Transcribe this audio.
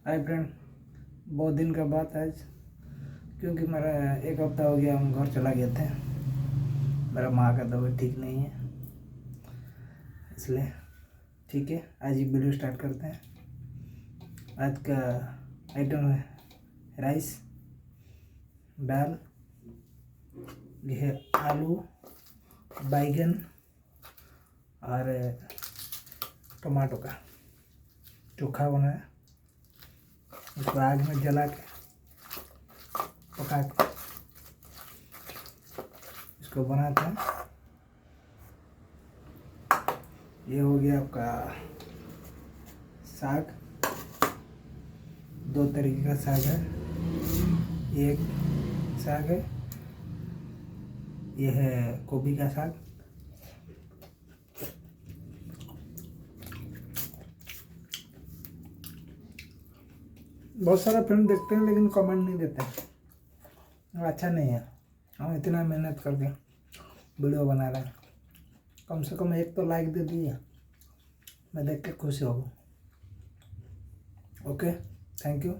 Hi friend, बहुत दिन का बात आज, क्योंकि मेरा एक हफ्ता हो गया हम घर चला गए थे। मेरा माँ का तबीयत ठीक नहीं है, इसलिए ठीक है आज ही वीडियो स्टार्ट करते हैं। आज का आइटम है राइस, दाल, ये है आलू, बैगन और टमाटो का चोखा बनाया। उसको आग में जला के पका के इसको बनाते हैं। ये हो गया आपका साग। दो तरीके का साग है, एक साग है, ये है गोभी का साग। बहुत सारा फिल्म देखते हैं लेकिन कमेंट नहीं देते हैं, अच्छा नहीं है। हम इतना मेहनत करके वीडियो बना रहे हैं, कम से कम एक तो लाइक दे दिए, मैं देख के खुश हो गया। Okay, thank you.